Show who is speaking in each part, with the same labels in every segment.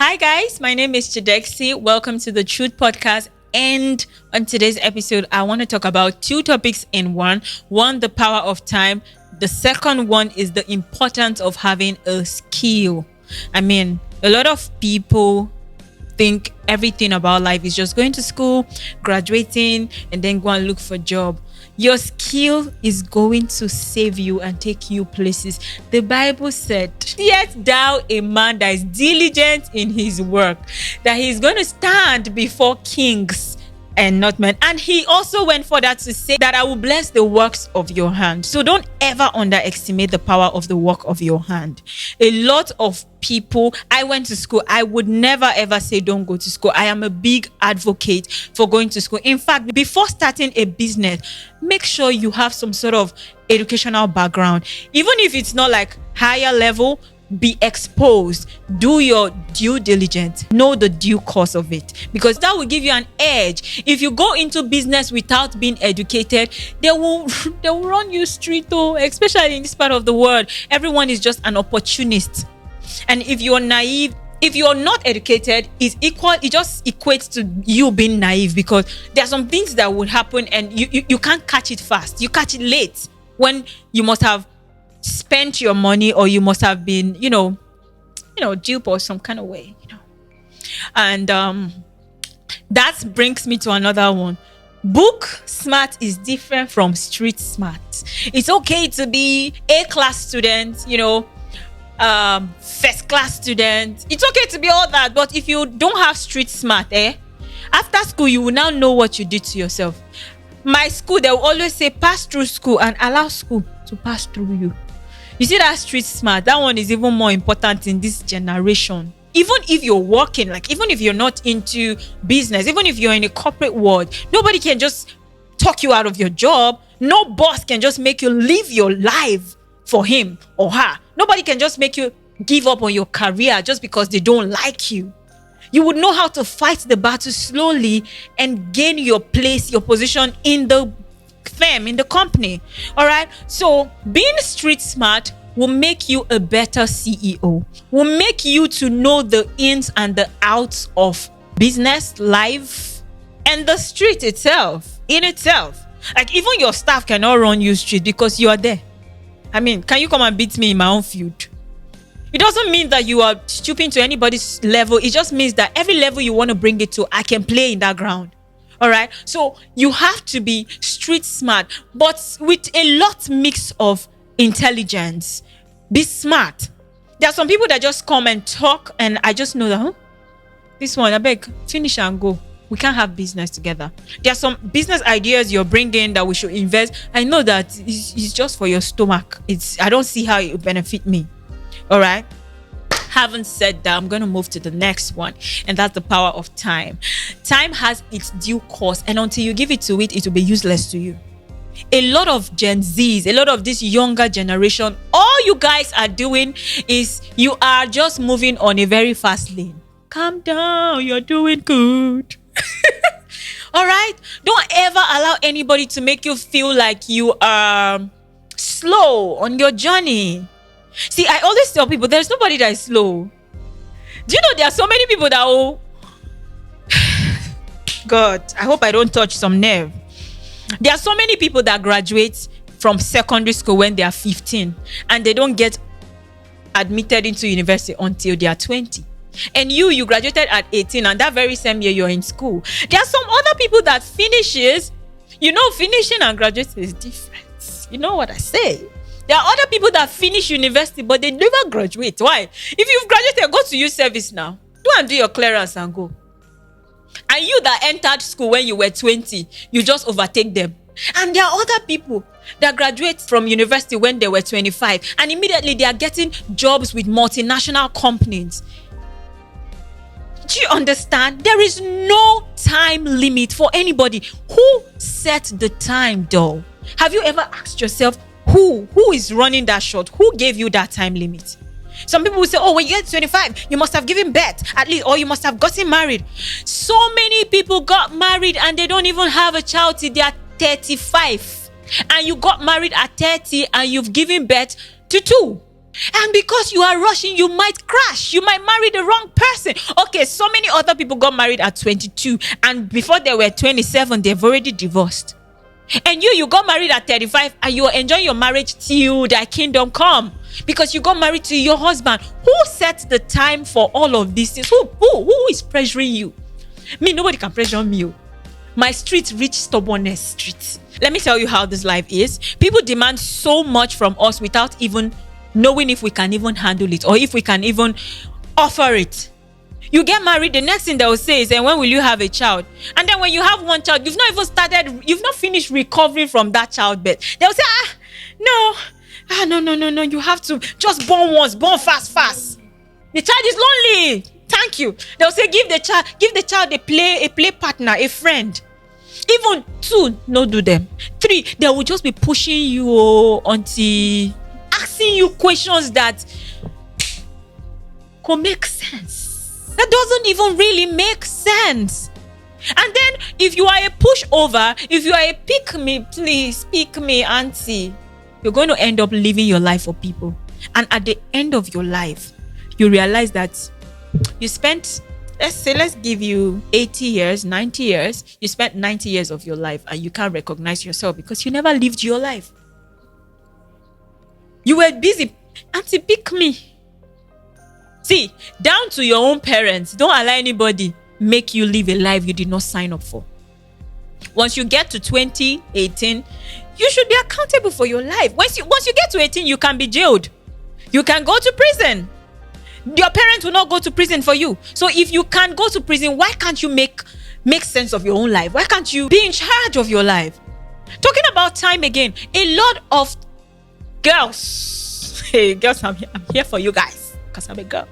Speaker 1: Hi, guys. My name is Chidexi. Welcome to the Truth Podcast. And on today's episode, I want to talk about two topics in one. One, the power of time. The second one is the importance of having a skill. A lot of people think everything about life is just going to school, graduating, and then go and look for a job. Your skill is going to save you and take you places. The Bible said, "Yet thou a man that is diligent in his work, that he is going to stand before kings and not men." And he also went further to say that I will bless the works of your hand. So don't ever underestimate the power of the work of your hand. A lot of people, I went to school. I would never ever say don't go to school. I am a big advocate for going to school. In fact, before starting a business, make sure you have some sort of educational background. Even if it's not like higher level, be exposed, do your due diligence, know the due course of it, because that will give you an edge. If you go into business without being educated, they will run you street, especially in this part of the world. Everyone is just an opportunist. And if you're naive, if you're not educated, it just equates to you being naive, because there are some things that would happen and you can't catch it fast. You catch it late when you must have spent your money, or you must have been, duped or some kind of way, And that brings me to another one. Book smart is different from street smart. It's okay to be A-class student, first class student. It's okay to be all that, but if you don't have street smart, after school you will now know what you did to yourself. My school, they will always say pass through school and allow school to pass through you. You see that street smart, that one is even more important in this generation. Even if you're working, even if you're not into business, even if you're in a corporate world, nobody can just talk you out of your job. No boss can just make you live your life for him or her. Nobody can just make you give up on your career just because they don't like you. You would know how to fight the battle slowly and gain your place, your position in the firm, in the company. All right. So being street smart will make you a better CEO, will make you to know the ins and the outs of business, life, and the street itself. Even your staff cannot run you street because you are there. Can you come and beat me in my own field? It doesn't mean that you are stooping to anybody's level. It just means that every level you want to bring it to, I can play in that ground. All right. So you have to be street smart, but with a lot mix of intelligence. Be smart. There are some people that just come and talk, and I just know that, this one, I beg, finish and go. We can't have business together. There are some business ideas you're bringing that we should invest. I know that it's just for your stomach. I don't see how it will benefit me. All right. Having said that, I'm going to move to the next one, and that's the power of time. Time has its due course, and until you give it to it, it will be useless to you. A lot of Gen Zs, a lot of this younger generation, all you guys are doing is you are just moving on a very fast lane. Calm down, you're doing good. All right? Don't ever allow anybody to make you feel like you are slow on your journey. See, I always tell people there's nobody that is slow. Do you know there are so many people that God, I hope I don't touch some nerve. There are so many people that graduate from secondary school when they are 15 and they don't get admitted into university until they are 20. And you graduated at 18, and that very same year you're in school. There are some other people that finishing and graduating is different. You know what I say? There are other people that finish university, but they never graduate. Why? If you've graduated, go to youth service now. Do and do your clearance and go. And you that entered school when you were 20, you just overtake them. And there are other people that graduate from university when they were 25, and immediately they are getting jobs with multinational companies. Do you understand? There is no time limit for anybody. Who set the time, though? Have you ever asked yourself, who is running that shot? Who gave you that time limit? Some people will say, when you get 25, you must have given birth at least, or you must have gotten married. So many people got married and they don't even have a child till they are 35. And you got married at 30 and you've given birth to 2. And because you are rushing, you might crash. You might marry the wrong person. Okay, so many other people got married at 22, and before they were 27, they've already divorced. And you got married at 35, and you are enjoying your marriage till thy kingdom come, because you got married to your husband. Who sets the time for all of these things? Who is pressuring you? Me, nobody can pressure me. My street rich stubbornness street. Let me tell you how this life is. People demand so much from us without even knowing if we can even handle it, or if we can even offer it. You get married, the next thing they will say is, and when will you have a child? And then when you have one child, you've not finished recovering from that childbirth. They'll say, no, you have to just born once, born fast. The child is lonely. Thank you. They'll say, give the child a play partner, a friend. Even 2, no do them. 3, they will just be pushing you until asking you questions that could make sense. That doesn't even really make sense. And then if you are a pushover, if you are a pick me, please pick me auntie, you're going to end up living your life for people. And at the end of your life, you realize that you spent, let's give you 80 years, 90 years. You spent 90 years of your life and you can't recognize yourself because you never lived your life. You were busy. Auntie, pick me. See, down to your own parents. Don't allow anybody make you live a life you did not sign up for. Once you get to 20, 18, you should be accountable for your life. Once you get to 18, you can be jailed. You can go to prison. Your parents will not go to prison for you. So if you can go to prison, why can't you make sense of your own life? Why can't you be in charge of your life? Talking about time again, a lot of girls, hey girls, I'm here for you guys because I'm a girl.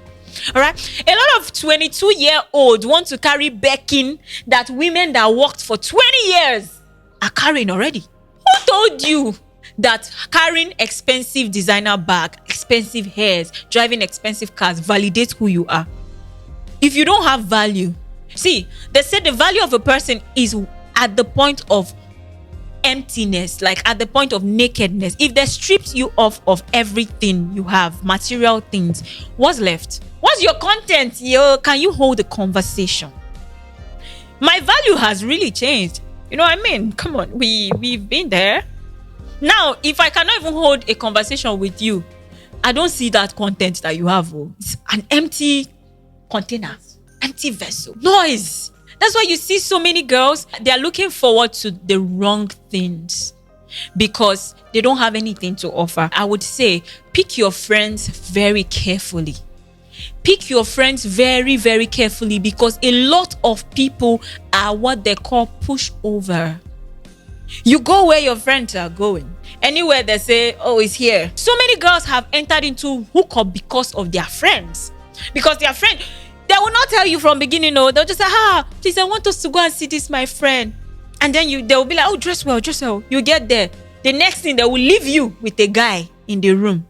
Speaker 1: All right, a lot of 22-year-olds want to carry Birkin that women that worked for 20 years are carrying already. Who told you that carrying expensive designer bag, expensive hairs, driving expensive cars validates who you are? If you don't have value, see, they said the value of a person is at the point of emptiness, like at the point of nakedness. If they stripped you of everything you have, material things, what's left? What's your content? Can you hold a conversation? My value has really changed. You know what I mean? Come on, we've been there. Now, if I cannot even hold a conversation with you, I don't see that content that you have. It's an empty container, empty vessel. Noise. That's why you see so many girls, they're looking forward to the wrong things because they don't have anything to offer. I would say pick your friends very carefully. Pick your friends very, very carefully because a lot of people are what they call pushover. You go where your friends are going. Anywhere they say, oh, it's here. So many girls have entered into hookup because of their friends. Because their friend, they will not tell you from beginning. No, they'll just say, please, I want us to go and see this, my friend. And then they will be like, oh, dress well. You get there. The next thing, they will leave you with a guy in the room.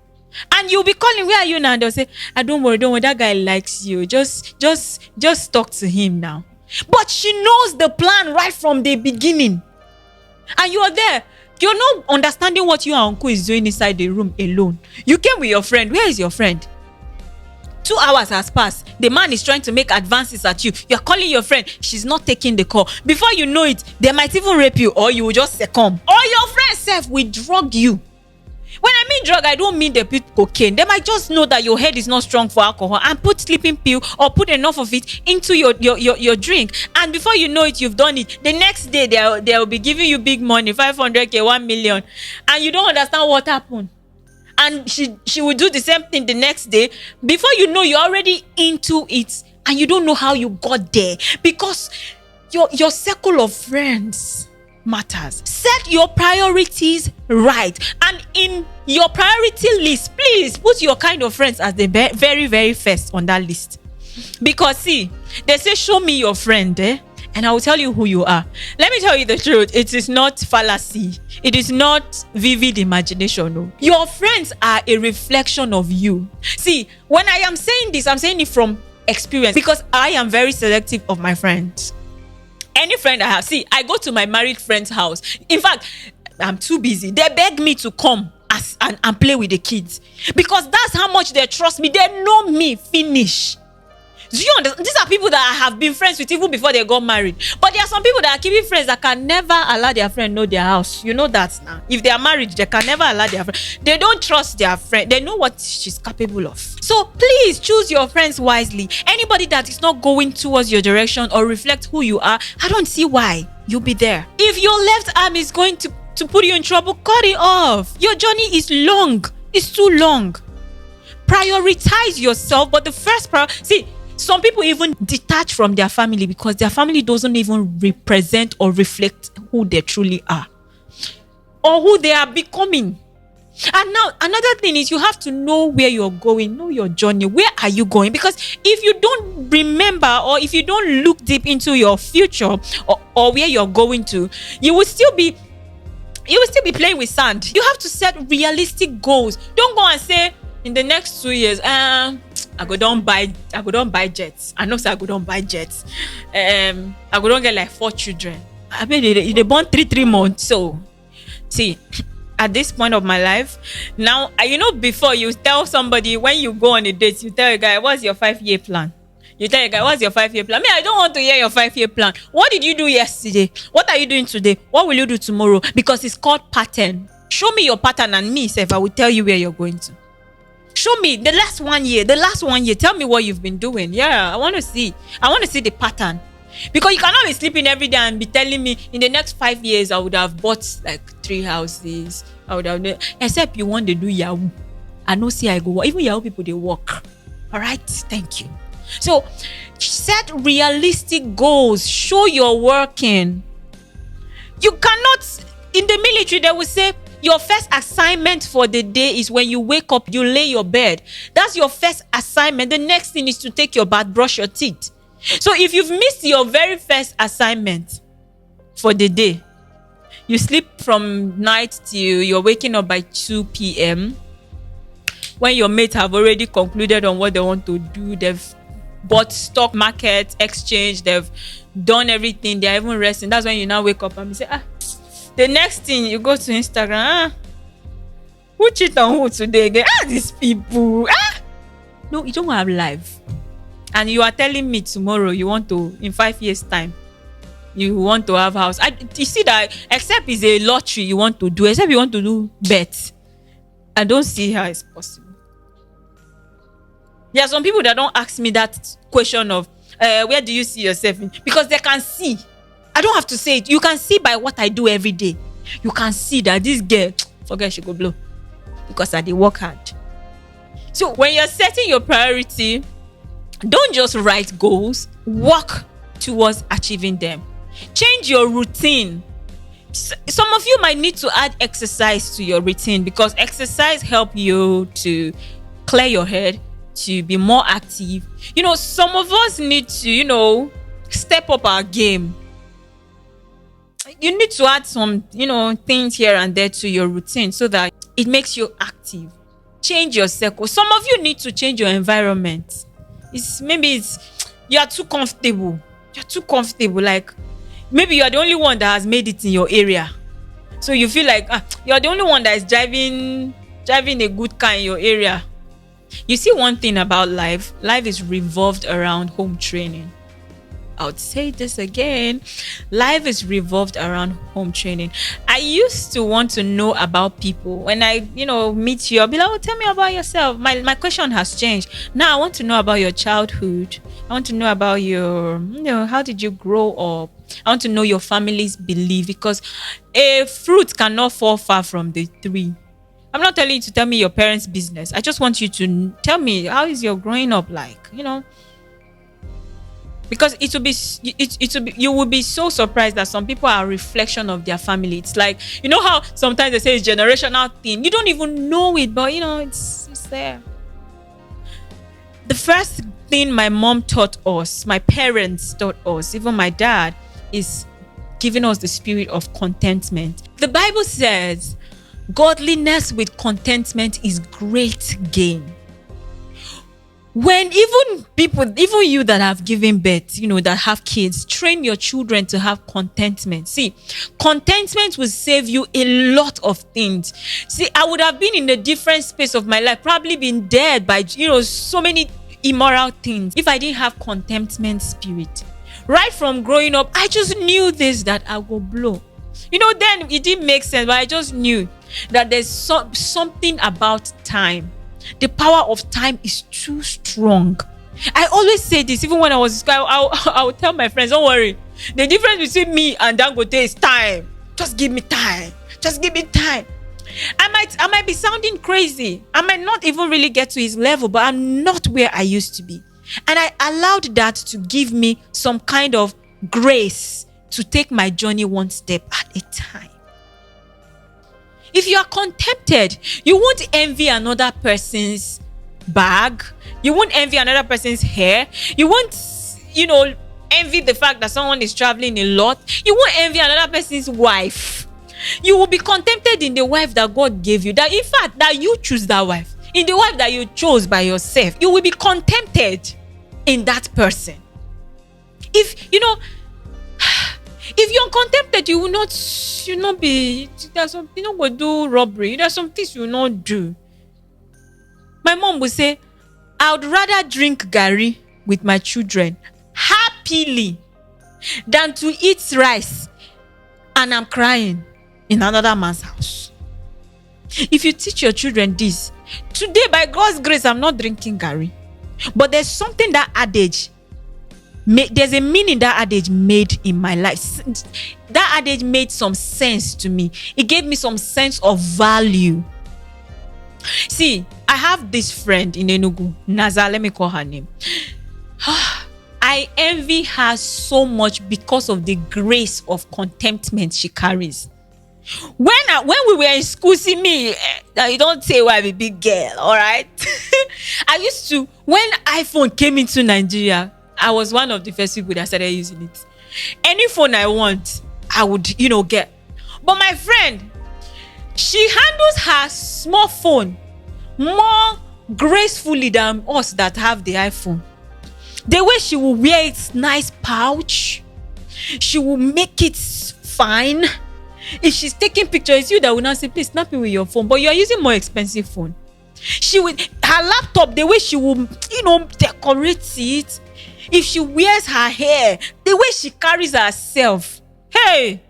Speaker 1: And you'll be calling, where are you now? And they'll say, don't worry, that guy likes you. Just talk to him now. But she knows the plan right from the beginning. And you are there. You're not understanding what your uncle is doing inside the room alone. You came with your friend. Where is your friend? 2 hours has passed. The man is trying to make advances at you. You're calling your friend. She's not taking the call. Before you know it, they might even rape you, or you will just succumb. Or your friend self will drug you. When I mean drug, I don't mean they put cocaine. They might just know that your head is not strong for alcohol and put sleeping pill or put enough of it into your drink. And before you know it, you've done it. The next day, they'll be giving you big money, 500K, 1 million. And you don't understand what happened. And she will do the same thing the next day. Before you know, you're already into it. And you don't know how you got there. Because your circle of friends matters. Set your priorities right, and in your priority list, please put your kind of friends as the very, very first on that list. Because see, they say show me your friend, and I will tell you who you are. Let me tell you the truth, it is not fallacy, it is not vivid imagination. No. Your friends are a reflection of you. See, when I am saying this, I'm saying it from experience, because I am very selective of my friends. Any friend I have, see, I go to my married friend's house. In fact, I'm too busy. They beg me to come and play with the kids, because that's how much they trust me. They know me finish. Do you understand? These are people that I have been friends with even before they got married. But there are some people that are keeping friends that can never allow their friend know their house. You know that now. If they are married, they can never allow their friend. They don't trust their friend. They know what she's capable of. So please choose your friends wisely. Anybody that is not going towards your direction or reflect who you are, I don't see why you'll be there. If your left arm is going to put you in trouble, cut it off. Your journey is long. It's too long. Prioritize yourself. But the first see, some people even detach from their family because their family doesn't even represent or reflect who they truly are or who they are becoming. And now another thing is you have to know where you're going, know your journey. Where are you going? Because if you don't remember or if you don't look deep into your future or where you're going to, you will still be playing with sand. You have to set realistic goals. Don't go and say in the next 2 years, I go don't buy jets. I know say I go don't buy jets. I go don't get like 4 children. I mean they born 3 months. So see, at this point of my life, now before you tell somebody when you go on a date, you tell a guy, what's your 5-year plan? You tell a guy, what's your 5-year plan? I don't want to hear your 5-year plan. What did you do yesterday? What are you doing today? What will you do tomorrow? Because it's called pattern. Show me your pattern and me, if I will tell you where you're going to. Show me the last 1 year. Tell me what you've been doing. Yeah, I want to see the pattern. Because you cannot be sleeping every day and be telling me in the next 5 years I would have bought like 3 houses. I would have, except you want to do Yahoo. I know see I go. Even Yahoo people, they work. All right, thank you. So set realistic goals. Show you're working. You cannot, in the military they will say your first assignment for the day is when you wake up, you lay your bed. That's your first assignment. The next thing is to take your bath, brush your teeth. So if you've missed your very first assignment for the day, you sleep from night till you're waking up by 2 p.m. when your mates have already concluded on what they want to do. They've bought stock market, exchange, they've done everything, they're even resting. That's when you now wake up and you say, the next thing you go to Instagram, who cheat on who today again? These people. No, you don't have life. And you are telling me tomorrow you want to, in 5 years time, you want to have house. You see that, except it's a lottery you want to do, except you want to do bets, I don't see how it's possible. There are some people that don't ask me that question of where do you see yourself in? Because they can see. I don't have to say it. You can see by what I do every day. You can see that this girl, forget she go blow. Because I did work hard. So when you're setting your priority, don't just write goals. Work towards achieving them. Change your routine. Some of you might need to add exercise to your routine because exercise help you to clear your head, to be more active. Some of us need to, step up our game. You need to add some, things here and there to your routine so that it makes you active. Change your circle. Some of you need to change your environment. You are too comfortable. You're too comfortable. Like maybe you are the only one that has made it in your area. So you feel like you're the only one that is driving a good car in your area. You see, one thing about life is revolved around home training. I would say this again. Life is revolved around home training. I used to want to know about people. When I, meet you, I'll be like, tell me about yourself. My question has changed. Now I want to know about your childhood. I want to know about your, how did you grow up? I want to know your family's belief, because a fruit cannot fall far from the tree. I'm not telling you to tell me your parents' business. I just want you to tell me, how is your growing up like? Because you will be so surprised that some people are a reflection of their family. It's like, how sometimes they say it's generational thing. You don't even know it, but it's there. The first thing my mom taught us, my parents taught us, even my dad, is giving us the spirit of contentment. The Bible says, godliness with contentment is great gain. When even you that have given birth, that have kids, train your children to have contentment. See, contentment will save you a lot of things. See, I would have been in a different space of my life, probably been dead by so many immoral things, if I didn't have contentment spirit. Right from growing up, I just knew this, that I will blow. Then it didn't make sense, but I just knew that there's something about time. The power of time is too strong. I always say this, even when I was, I would tell my friends, don't worry. The difference between me and Dangote is time. Just give me time. Just give me time. I might be sounding crazy. I might not even really get to his level, but I'm not where I used to be. And I allowed that to give me some kind of grace to take my journey one step at a time. If you are contented, you won't envy another person's bag. You won't envy another person's hair. You won't, envy the fact that someone is traveling a lot. You won't envy another person's wife. You will be contented in the wife that God gave you. That in fact, that you choose that wife. In the wife that you chose by yourself, you will be contented in that person. If you're contented, you will not be. There's some, go do robbery. There's some things you will not do. My mom would say, I would rather drink garri with my children happily than to eat rice and I'm crying in another man's house. If you teach your children this, today by God's grace, I'm not drinking garri, but there's something that adage. There's a meaning that adage made in my life. That adage made some sense to me. It gave me some sense of value. See, I have this friend in Enugu, Naza, let me call her name. I envy her so much because of the grace of contentment she carries. When we were in school, see me, you don't say why I'm a big girl, all right? I used to, when iPhone came into Nigeria, I was one of the first people that started using it. Any phone I want, I would, get. But my friend, she handles her small phone more gracefully than us that have the iPhone. The way she will wear its nice pouch, she will make it fine. If she's taking pictures, it's you that will not say, please snap it with your phone, but you're using more expensive phone. She will, her laptop, the way she will, decorate it. If she wears her hair, the way she carries herself, hey,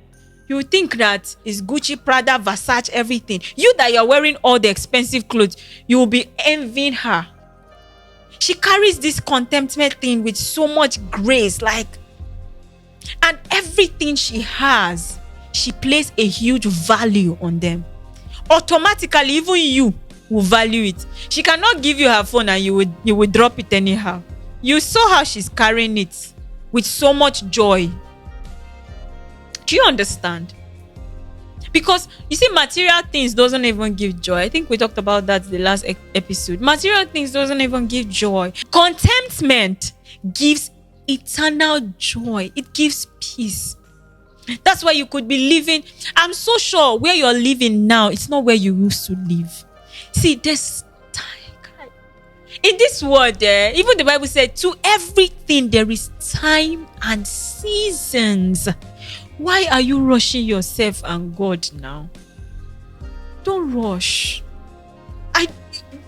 Speaker 1: you think that it's Gucci, Prada, Versace, everything. You that you're wearing all the expensive clothes, you will be envying her. She carries this contentment thing with so much grace, and everything she has, she places a huge value on them. Automatically, even you will value it. She cannot give you her phone and you would drop it anyhow. You saw how she's carrying it with so much joy. Do you understand? Because you see, material things doesn't even give joy. I think we talked about that the last episode. Material things doesn't even give joy. Contentment gives eternal joy. It gives peace. That's why you could be living. I'm so sure where you're living now, it's not where you used to live. See, there's time. In this world, even the Bible said, to everything there is time and seasons. Why are you rushing yourself and God now? Don't rush.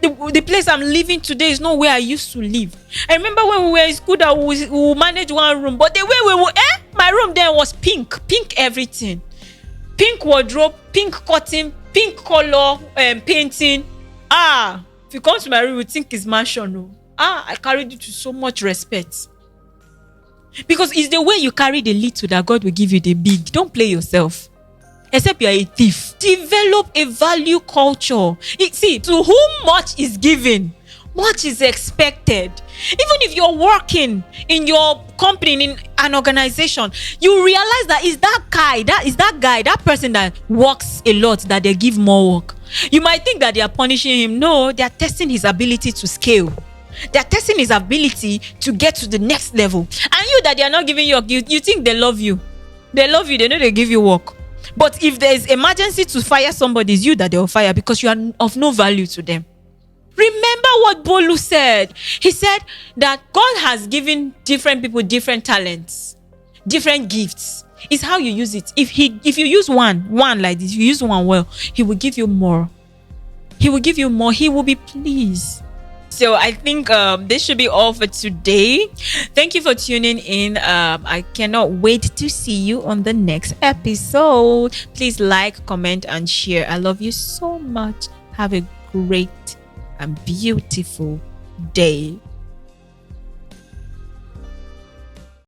Speaker 1: The place I'm living today is not where I used to live. I remember when we were in school that we managed one room, but the way we were, my room then was pink everything. Pink wardrobe, pink curtain, pink color, painting. If you come to my room, you think it's mansion. I carried it with so much respect. Because it's the way you carry the little that God will give you the big. Don't play yourself. Except you're a thief. Develop a value culture. See, to whom much is given, much is expected. Even if you're working in your company, in an organization, you realize that is that person that works a lot, that they give more work. You might think that they are punishing him. No, they are testing his ability to scale. They are testing his ability to get to the next level. And you that they are not giving you work, you think they love you. They love you, they know they give you work. But if there is emergency to fire somebody, it's you that they will fire because you are of no value to them. Remember what Bolu said. He said that God has given different people different talents, different gifts. It's how you use it. If you use one like this, you use one well, he will give you more. He will give you more. He will be pleased. So I think this should be all for today. Thank you for tuning in. I cannot wait to see you on the next episode. Please like, comment, and share. I love you so much. Have a great and beautiful day.